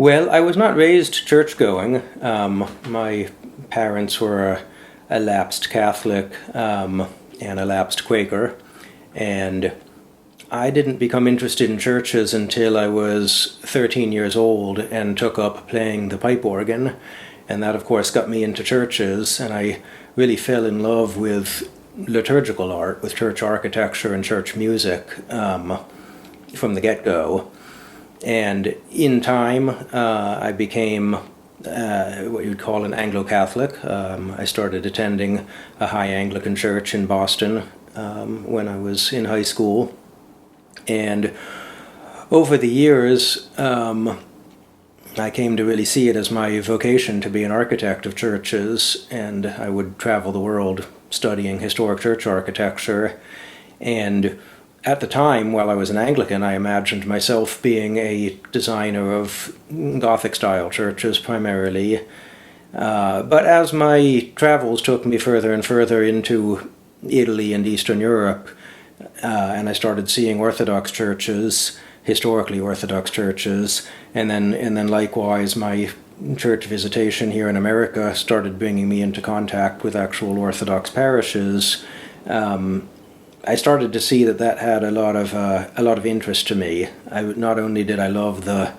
Well, I was not raised church-going. My parents were a lapsed Catholic and a lapsed Quaker, and I didn't become interested in churches until I was 13 years old and took up playing the pipe organ, and that of course got me into churches, and I really fell in love with liturgical art, with church architecture and church music from the get-go. And in time, I became what you'd call an Anglo-Catholic. I started attending a high Anglican church in Boston when I was in high school. And over the years, I came to really see it as my vocation to be an architect of churches, and I would travel the world studying historic church architecture. And at the time, while I was an Anglican, I imagined myself being a designer of Gothic-style churches primarily. But as my travels took me further and further into Italy and Eastern Europe, and I started seeing Orthodox churches, historically Orthodox churches, and then likewise my church visitation here in America started bringing me into contact with actual Orthodox parishes. I started to see that had a lot of interest to me. Not only did I love the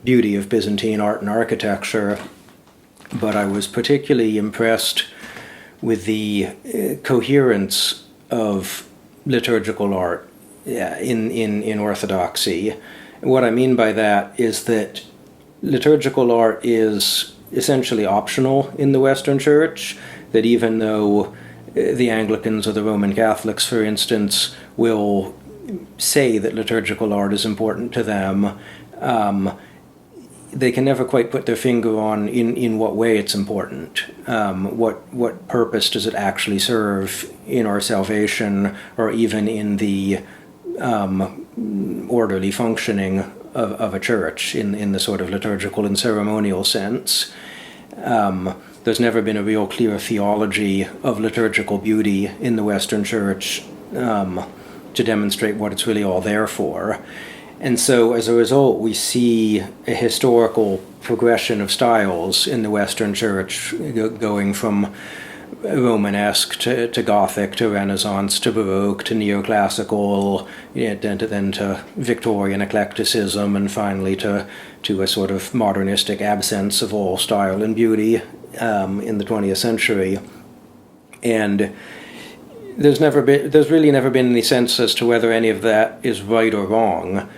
beauty of Byzantine art and architecture, but I was particularly impressed with the coherence of liturgical art in Orthodoxy. What I mean by that is that liturgical art is essentially optional in the Western Church, that even though the Anglicans or the Roman Catholics, for instance, will say that liturgical art is important to them, they can never quite put their finger on in what way it's important. What purpose does it actually serve in our salvation, or even in the orderly functioning of a church in the sort of liturgical and ceremonial sense? There's never been a real clear theology of liturgical beauty in the Western Church to demonstrate what it's really all there for. And so as a result, we see a historical progression of styles in the Western Church, going from Romanesque to Gothic to Renaissance to Baroque to Neoclassical, then to Victorian eclecticism, and finally to a sort of modernistic absence of all style and beauty in the 20th century. And there's really never been any sense as to whether any of that is right or wrong.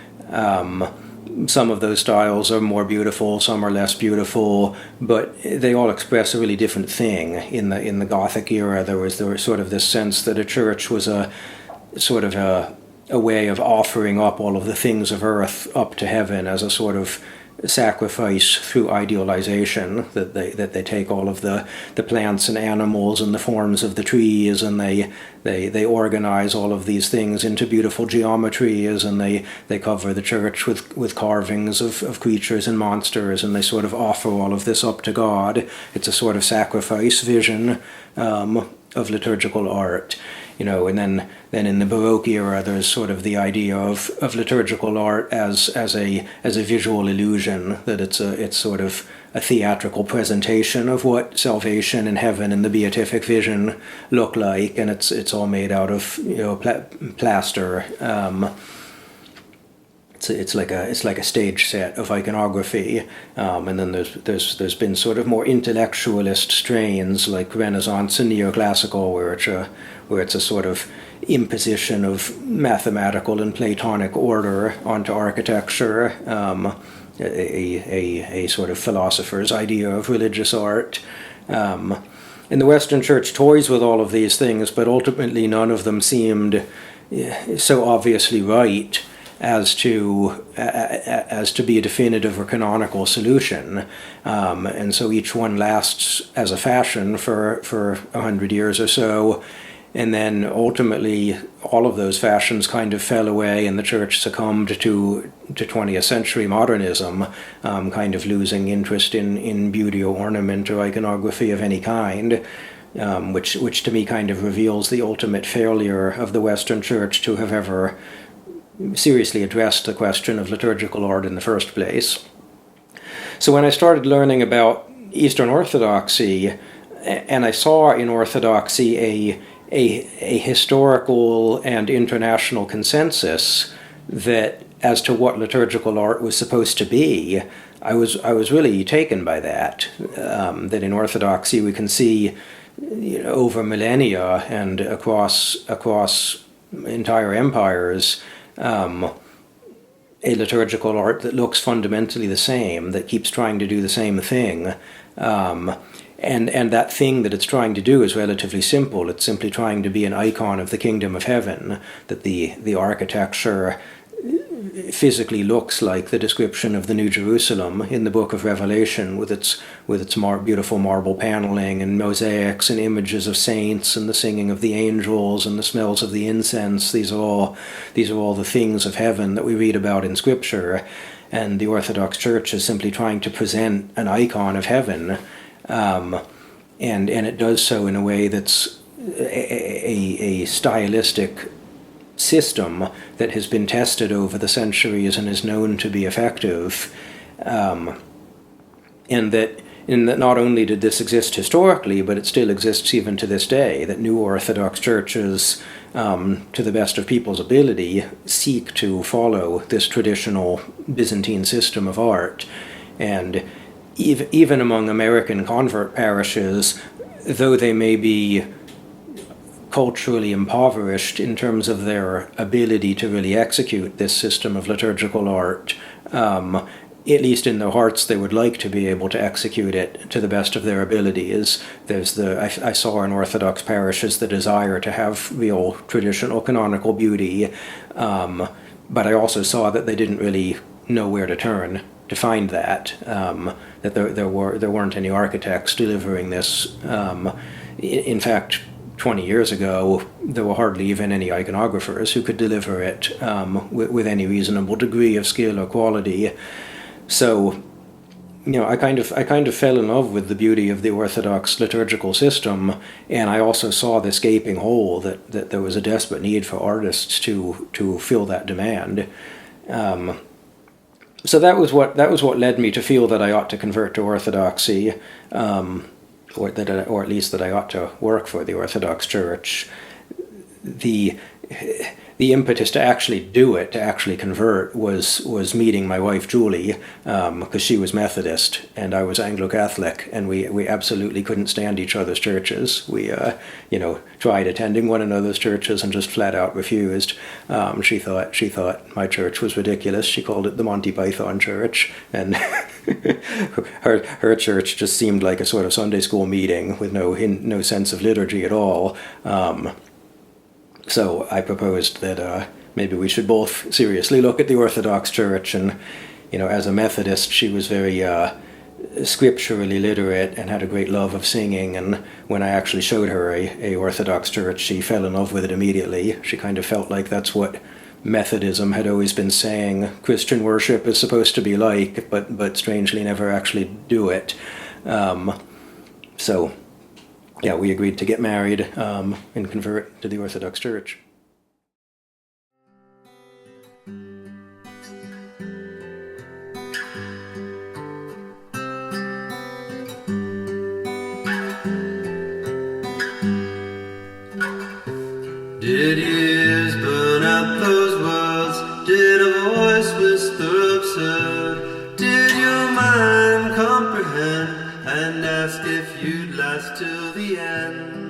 Some of those styles are more beautiful, some are less beautiful, but they all express a really different thing. In the Gothic era, there was sort of this sense that a church was a sort of a way of offering up all of the things of earth up to heaven as a sort of sacrifice through idealization, that they take all of the plants and animals and the forms of the trees, and they organize all of these things into beautiful geometries, and they cover the church with carvings of creatures and monsters, and they sort of offer all of this up to God. It's a sort of sacrifice vision of liturgical art. And then in the Baroque era, there's sort of the idea of liturgical art as a visual illusion, that it's sort of a theatrical presentation of what salvation and heaven and the beatific vision look like, and it's all made out of plaster. It's like a stage set of iconography, and then there's been sort of more intellectualist strains like Renaissance and Neoclassical, where it's a sort of imposition of mathematical and Platonic order onto architecture, a sort of philosopher's idea of religious art. And the Western Church toys with all of these things, but ultimately none of them seemed so obviously right as to be a definitive or canonical solution, and so each one lasts as a fashion for 100 years or so, and then ultimately all of those fashions kind of fell away, and the church succumbed to 20th century modernism, kind of losing interest in beauty or ornament or iconography of any kind. Which to me kind of reveals the ultimate failure of the Western Church to have ever seriously addressed the question of liturgical art in the first place. So when I started learning about Eastern Orthodoxy, and I saw in Orthodoxy a historical and international consensus that as to what liturgical art was supposed to be, I was really taken by that. That in Orthodoxy we can see, over millennia and across entire empires, a liturgical art that looks fundamentally the same, that keeps trying to do the same thing. And that thing that it's trying to do is relatively simple. It's simply trying to be an icon of the kingdom of heaven, that the architecture physically looks like the description of the New Jerusalem in the book of Revelation, with its beautiful marble paneling and mosaics and images of saints and the singing of the angels and the smells of the incense. These are all the things of heaven that we read about in Scripture, and the Orthodox Church is simply trying to present an icon of heaven, and it does so in a way that's a stylistic system that has been tested over the centuries and is known to be effective, and that not only did this exist historically, but it still exists even to this day, that new Orthodox churches, to the best of people's ability, seek to follow this traditional Byzantine system of art. And even among American convert parishes, though they may be culturally impoverished in terms of their ability to really execute this system of liturgical art, at least in their hearts they would like to be able to execute it to the best of their abilities. I saw in Orthodox parishes the desire to have real traditional canonical beauty, but I also saw that they didn't really know where to turn to find that, that there weren't any architects delivering this. In fact, 20 years ago, there were hardly even any iconographers who could deliver it with any reasonable degree of skill or quality. So, I kind of fell in love with the beauty of the Orthodox liturgical system, and I also saw this gaping hole that there was a desperate need for artists to fill that demand. So that was what led me to feel that I ought to convert to Orthodoxy. Or at least that I ought to work for the Orthodox Church. The impetus to actually do it, to actually convert, was meeting my wife Julie, because she was Methodist and I was Anglo-Catholic, and we absolutely couldn't stand each other's churches. We tried attending one another's churches and just flat out refused. She thought my church was ridiculous. She called it the Monty Python Church, and her church just seemed like a sort of Sunday school meeting with no sense of liturgy at all. So I proposed that maybe we should both seriously look at the Orthodox Church, and as a Methodist, she was very scripturally literate and had a great love of singing, and when I actually showed her a Orthodox church, she fell in love with it immediately. She kind of felt like that's what Methodism had always been saying Christian worship is supposed to be like, but strangely never actually do it. So yeah, we agreed to get married and convert to the Orthodox Church. Did years burn out those words? Did a voice whisper absurd? Did your mind comprehend and ask if you'd last till the end?